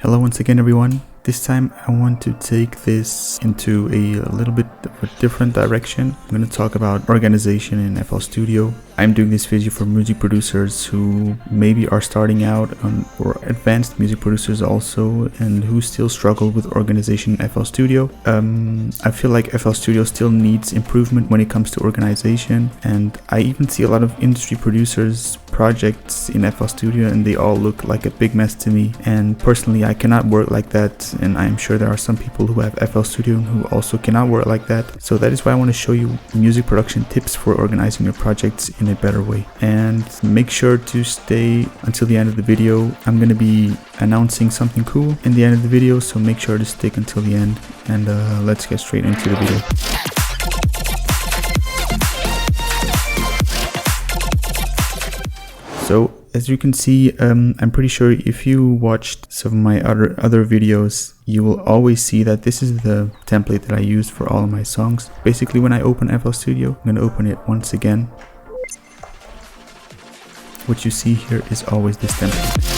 Hello once again everyone. This time I want to take this into a little bit of a different direction. I'm going to talk about organization in FL Studio. I'm doing this video for music producers who maybe are starting out or advanced music producers also, and who still struggle with organization in FL Studio. I feel like FL Studio still needs improvement when it comes to organization, and I even see a lot of industry producers projects in FL Studio and they all look like a big mess to me, and personally I cannot work like that, and I'm sure there are some people who have FL Studio who also cannot work like that. So that is why I want to show you music production tips for organizing your projects in a better way. And make sure to stay until the end of the video. I'm going to be announcing something cool in the end of the video, so make sure to stick until the end, and let's get straight into the video. So as you can see, I'm pretty sure if you watched some of my other videos, you will always see that this is the template that I used for all of my songs. Basically, when I open FL Studio, I'm going to open it once again. What you see here is always this template.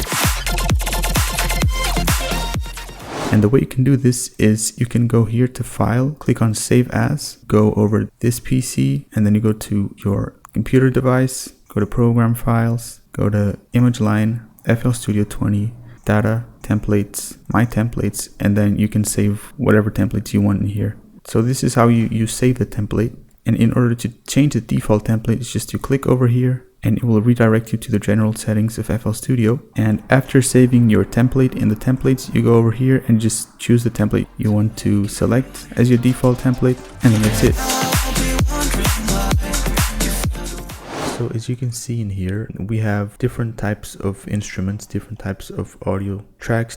And the way you can do this is you can go here to File, click on Save As, go over this PC, and then you go to your computer device, go to Program Files, go to Image Line, FL Studio 20, Data, Templates, My Templates, and then you can save whatever templates you want in here. So this is how you save the template. And in order to change the default template, it's just you click over here and it will redirect you to the general settings of FL Studio. And after saving your template in the templates, you go over here and just choose the template you want to select as your default template, and then that's it. So as you can see in here, we have different types of instruments, different types of audio tracks.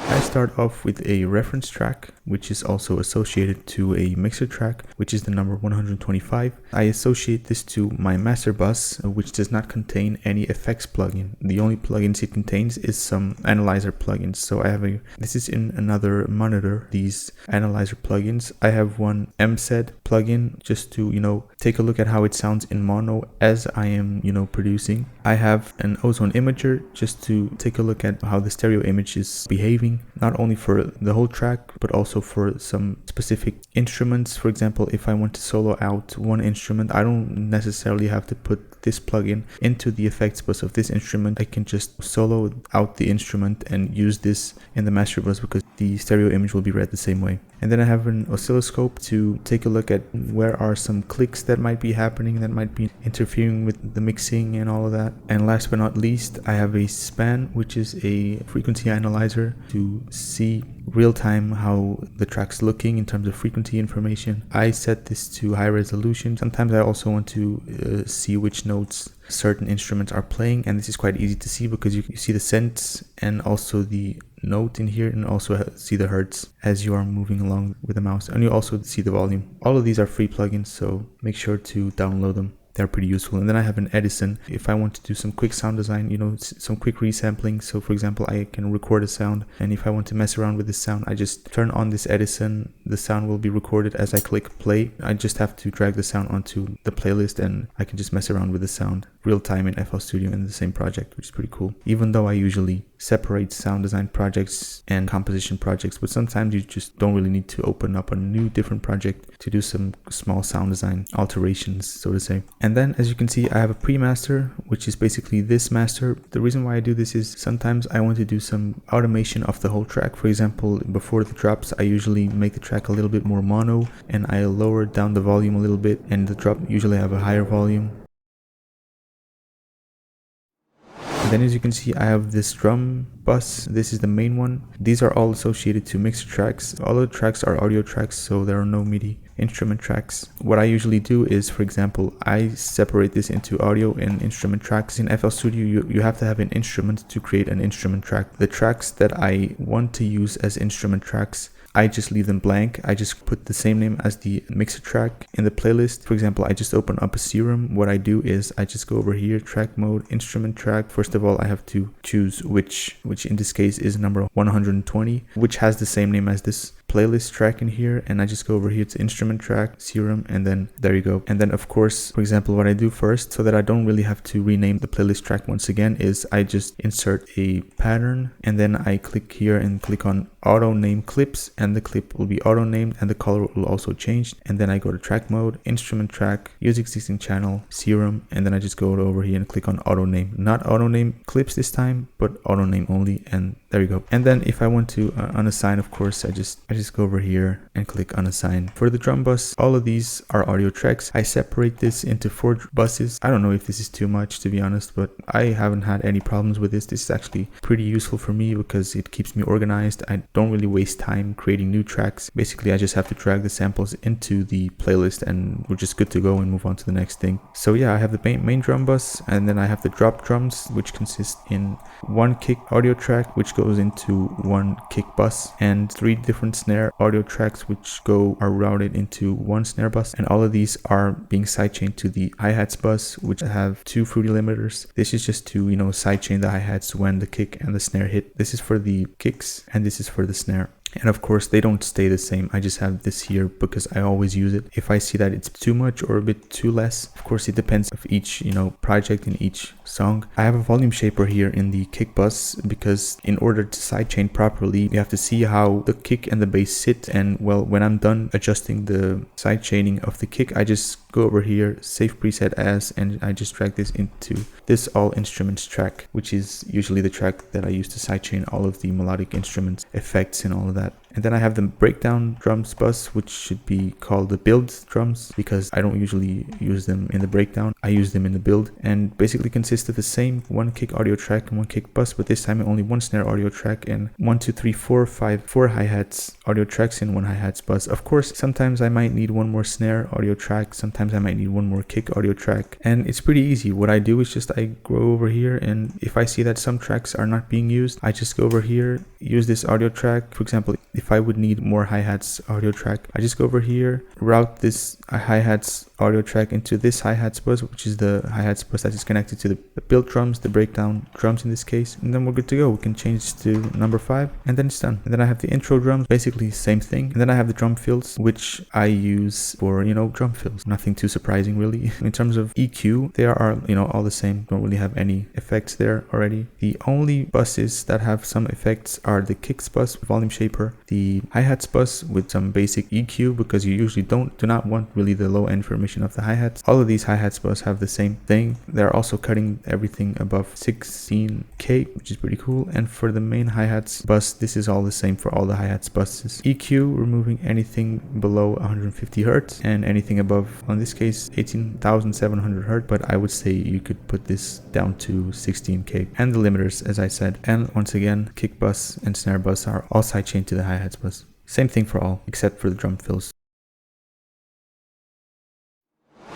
I start off with a reference track, which is also associated to a mixer track, which is the number 125. I associate this to my master bus, which does not contain any effects plugin. The only plugins it contains is some analyzer plugins. So I have this is in another monitor, these analyzer plugins. I have one MSED plugin just to, take a look at how it sounds in mono as I am, producing. I have an Ozone Imager just to take a look at how the stereo image is behaving, not only for the whole track, but also for some specific instruments. For example, if I want to solo out one instrument, I don't necessarily have to put this plugin into the effects bus of this instrument. I can just solo out the instrument and use this in the master bus because the stereo image will be read the same way. And then I have an oscilloscope to take a look at where are some clicks that might be happening, that might be interfering with the mixing and all of that. And last but not least, I have a span, which is a frequency analyzer to see real time how the track's looking in terms of frequency information. I set this to high resolution. Sometimes I also want to see which notes certain instruments are playing, and this is quite easy to see because you see the cents and also the note in here, and also see the hertz as you are moving along with the mouse, and you also see the volume. All of these are free plugins, so make sure to download them. They're pretty useful. And then I have an Edison if I want to do some quick sound design, some quick resampling. So for example, I can record a sound, and if I want to mess around with this sound, I just turn on this Edison. The sound will be recorded as I click play. I just have to drag the sound onto the playlist, and I can just mess around with the sound real time in FL Studio in the same project, which is pretty cool. Even though I usually separate sound design projects and composition projects, but sometimes you just don't really need to open up a new different project to do some small sound design alterations, so to say. And then as you can see, I have a pre-master, which is basically this master. The reason why I do this is sometimes I want to do some automation of the whole track. For example, before the drops, I usually make the track a little bit more mono, and I lower down the volume a little bit, and the drop usually have a higher volume. Then as you can see, I have this drum bus. This is the main one. These are all associated to mixer tracks. All the tracks are audio tracks, so there are no MIDI instrument tracks. What I usually do is, for example, I separate this into audio and instrument tracks. In FL Studio, you have to have an instrument to create an instrument track. The tracks that I want to use as instrument tracks, I just leave them blank. I just put the same name as the mixer track in the playlist. For example, I just open up a Serum. What I do is I just go over here, track mode, instrument track. First of all, I have to choose which in this case is number 120, which has the same name as this playlist track in here, and I just go over here to instrument track, Serum, and then there you go. And then of course, for example, what I do first, so that I don't really have to rename the playlist track once again, is I just insert a pattern, and then I click here and click on auto name clips, and the clip will be auto named and the color will also change. And then I go to track mode, instrument track, use existing channel, Serum, and then I just go over here and click on auto name, not auto name clips this time, but auto name only, and there you go. And then if I want to unassign, of course, I just go over here and click unassign. For the drum bus, all of these are audio tracks. I separate this into 4 buses. I don't know if this is too much, to be honest, but I haven't had any problems with this. This is actually pretty useful for me because it keeps me organized. I don't really waste time creating new tracks. Basically, I just have to drag the samples into the playlist and we're just good to go and move on to the next thing. So yeah, I have the main drum bus, and then I have the drop drums, which consist in 1 kick audio track, which goes into 1 kick bus, and 3 different snare audio tracks, which are routed into 1 snare bus. And all of these are being sidechained to the hi-hats bus, which have 2 fruity limiters. This is just to, sidechain the hi-hats when the kick and the snare hit. This is for the kicks, and this is for the snare. And of course, they don't stay the same. I just have this here because I always use it. If I see that it's too much or a bit too less, of course, it depends of each, project in each song. I have a volume shaper here in the kick bus because in order to sidechain properly, you have to see how the kick and the bass sit. And well, when I'm done adjusting the sidechaining of the kick, I just go over here, save preset as, and I just drag this into this all instruments track, which is usually the track that I use to sidechain all of the melodic instruments, effects, and all of that. And then I have the breakdown drums bus, which should be called the build drums because I don't usually use them in the breakdown. I use them in the build, and basically consists of the same 1 kick audio track and 1 kick bus, but this time only 1 snare audio track and 1, 2, 3, 4, 5, 4 hi-hats audio tracks and 1 hi-hats bus. Of course, sometimes I might need 1 more snare audio track. Sometimes I might need 1 more kick audio track, and it's pretty easy. What I do is just I go over here, and if I see that some tracks are not being used, I just go over here, use this audio track. For example, if I would need more hi-hats audio track, I just go over here, route this hi-hats audio track into this hi-hats bus, which is the hi-hats bus that is connected to the build drums, the breakdown drums in this case, and then we're good to go. We can change to number 5, and then it's done. And then I have the intro drums, basically same thing. And then I have the drum fills, which I use for, drum fills. Nothing too surprising really. In terms of EQ, they are, all the same. Don't really have any effects there already. The only buses that have some effects are the kicks bus, volume shaper, the hi-hats bus with some basic EQ, because you usually do not want really the low end information of the hi-hats. All of these hi-hats bus have the same thing. They're also cutting everything above 16k, which is pretty cool. And for the main hi-hats bus, this is all the same for all the hi-hats buses. EQ, removing anything below 150 hertz and anything above, in this case, 18,700 hertz, but I would say you could put this down to 16k. And the limiters, as I said. And once again, kick bus and snare bus are all sidechained to the hi-hats bus. Same thing for all, except for the drum fills.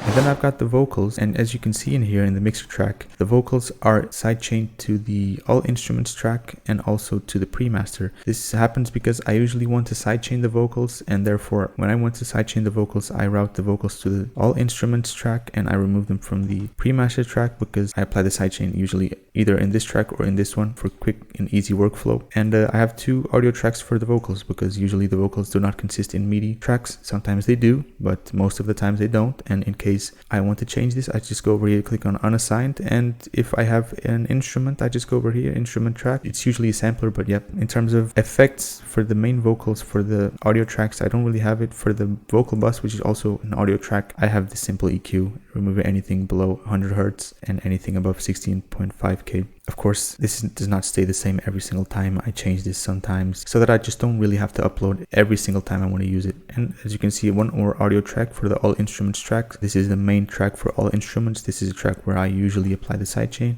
And then I've got the vocals, and as you can see in here in the mixer track, the vocals are sidechained to the all instruments track and also to the pre-master. This happens because I usually want to sidechain the vocals, and therefore when I want to sidechain the vocals, I route the vocals to the all instruments track and I remove them from the pre-master track because I apply the sidechain usually either in this track or in this one for quick and easy workflow. And I have 2 audio tracks for the vocals because usually the vocals do not consist in MIDI tracks. Sometimes they do, but most of the times they don't. And in case I want to change this, I just go over here, click on unassigned, and if I have an instrument, I just go over here, instrument track. It's usually a sampler, but yep. In terms of effects for the main vocals for the audio tracks, I don't really have it. For the vocal bus, which is also an audio track, I have the simple EQ, removing anything below 100 hertz and anything above 16.5k. Of course, this does not stay the same every single time. I change this sometimes so that I just don't really have to upload every single time I want to use it. And as you can see, 1 more audio track for the all instruments track. This is the main track for all instruments. This is a track where I usually apply the sidechain.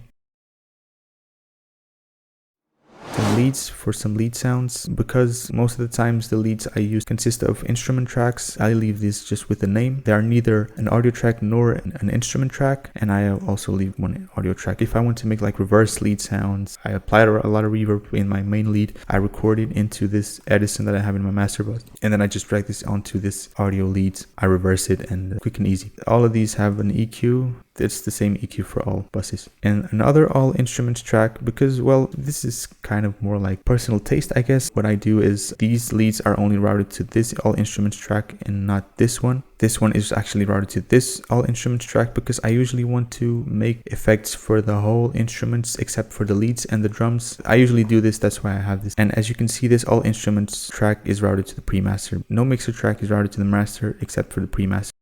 Some leads for some lead sounds, because most of the times the leads I use consist of instrument tracks. I leave these just with the name. They are neither an audio track nor an instrument track, and I also leave 1 audio track. If I want to make like reverse lead sounds, I apply a lot of reverb in my main lead. I record it into this Edison that I have in my master bus, and then I just drag this onto this audio lead. I reverse it, and quick and easy. All of these have an EQ. it's the same EQ for all buses. And another all instruments track, because well, this is kind of more like personal taste, I guess. What I do is these leads are only routed to this all instruments track and not this one. This one is actually routed to this all instruments track because I usually want to make effects for the whole instruments except for the leads and the drums. I usually do this, that's why I have this. And as you can see, this all instruments track is routed to the pre-master. No mixer track is routed to the master except for the pre-master.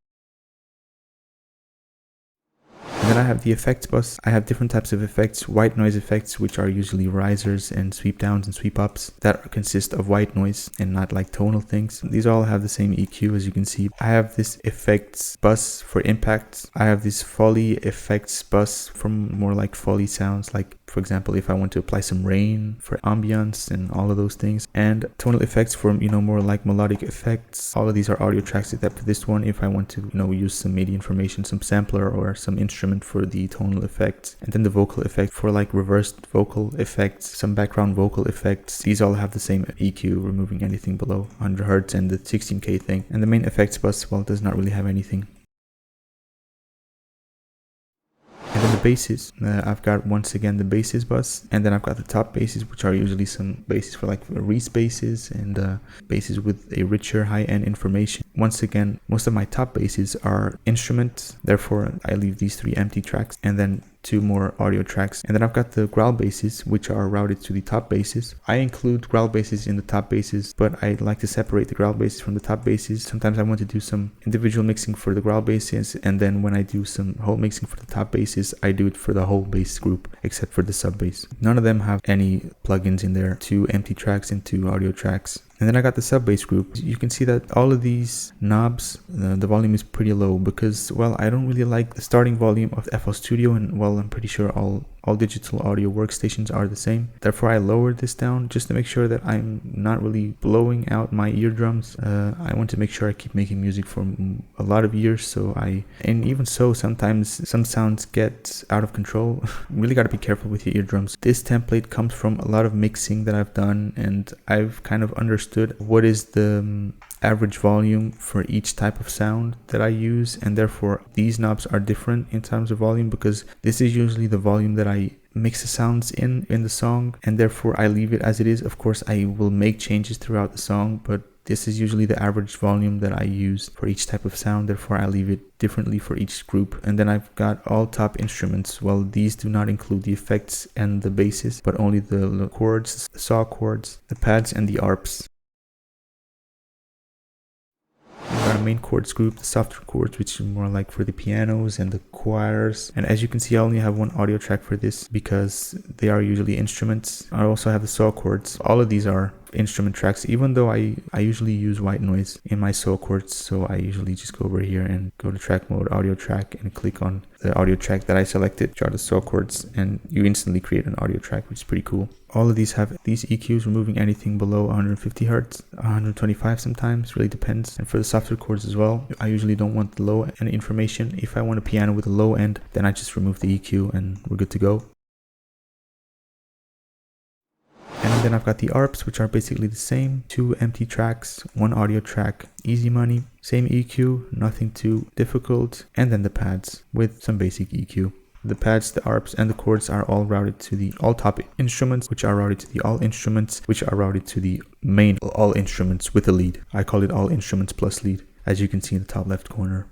And then I have the effects bus. I have different types of effects, white noise effects, which are usually risers and sweep downs and sweep ups that consist of white noise and not like tonal things. These all have the same EQ, as you can see. I have this effects bus for impacts. I have this Foley effects bus for more like Foley sounds, like for example, if I want to apply some rain for ambience and all of those things, and tonal effects for, you know, more like melodic effects. All of these are audio tracks except for this one if I want to, you know, use some MIDI information, some sampler or some instrument for the tonal effects. And then the vocal effect for like reversed vocal effects, some background vocal effects. These all have the same EQ, removing anything below 100 Hz and the 16K thing. And the main effects bus, well, does not really have anything. And then the basses, I've got once again the basses bus, and then I've got the top basses, which are usually some basses for like Reese basses and basses with a richer high-end information. Once again, most of my top basses are instruments, therefore I leave these 3 empty tracks, and then 2 more audio tracks. And then I've got the growl basses, which are routed to the top basses. I include growl basses in the top basses, but I like to separate the growl basses from the top basses. Sometimes I want to do some individual mixing for the growl basses, and then when I do some whole mixing for the top basses, I do it for the whole bass group, except for the sub bass. None of them have any plugins in there. 2 empty tracks and 2 audio tracks. And then I got the sub bass group. You can see that all of these knobs, the volume is pretty low because, well, I don't really like the starting volume of FL Studio, and well, I'm pretty sure all digital audio workstations are the same. Therefore, I lowered this down just to make sure that I'm not really blowing out my eardrums. I want to make sure I keep making music for a lot of years, and even so, sometimes some sounds get out of control. You really got to be careful with your eardrums. This template comes from a lot of mixing that I've done, and I've kind of understood what is the average volume for each type of sound that I use, and therefore these knobs are different in terms of volume because this is usually the volume that I mix the sounds in the song, and therefore I leave it as it is. Of course, I will make changes throughout the song, but this is usually the average volume that I use for each type of sound, therefore I leave it differently for each group. And then I've got all top instruments. Well, these do not include the effects and the basses, but only the chords, the saw chords, the pads, and the arps. We've got a main chords group, the softer chords, which is more like for the pianos and the choirs. And as you can see, I only have 1 audio track for this because they are usually instruments. I also have the saw chords. All of these are instrument tracks, even though I usually use white noise in my saw chords, so I usually just go over here and go to track mode, audio track, and click on the audio track that I selected, which are the saw chords, and you instantly create an audio track, which is pretty cool. All of these have these EQs, removing anything below 150 Hz, 125 sometimes, really depends. And for the softer chords as well, I usually don't want the low end information. If I want a piano with a low end, then I just remove the EQ and we're good to go. And then I've got the ARPs, which are basically the same. 2 empty tracks, 1 audio track, easy money, same EQ, nothing too difficult. And then the pads with some basic EQ. The pads, the ARPs, and the chords are all routed to the all top instruments, which are routed to the all instruments, which are routed to the main all instruments with a lead. I call it all instruments plus lead, as you can see in the top left corner.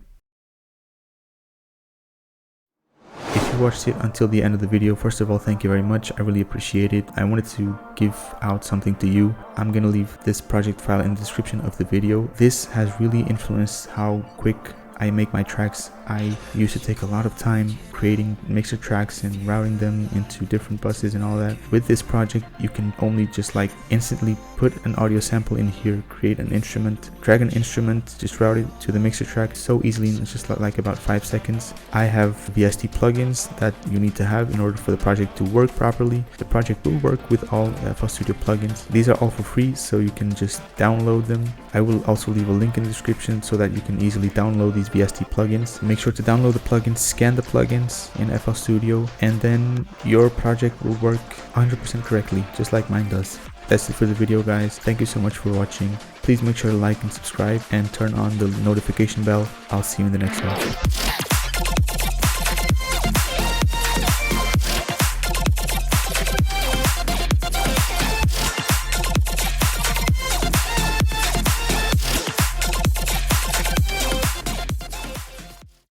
If you watched it until the end of the video, first of all, thank you very much. I really appreciate it. I wanted to give out something to you. I'm gonna leave this project file in the description of the video. This has really influenced how quick I make my tracks. I used to take a lot of time creating mixer tracks and routing them into different buses and all that. With this project, you can only just like instantly put an audio sample in here, create an instrument, drag an instrument, just route it to the mixer track so easily in just like about 5 seconds. I have VST plugins that you need to have in order for the project to work properly. The project will work with all FL Studio plugins. These are all for free, so you can just download them. I will also leave a link in the description so that you can easily download these VST plugins. Make sure to download the plugins, scan the plugins in FL Studio, and then your project will work 100% correctly, just like mine does. That's it for the video, guys. Thank you so much for watching. Please make sure to like and subscribe and turn on the notification bell. I'll see you in the next one.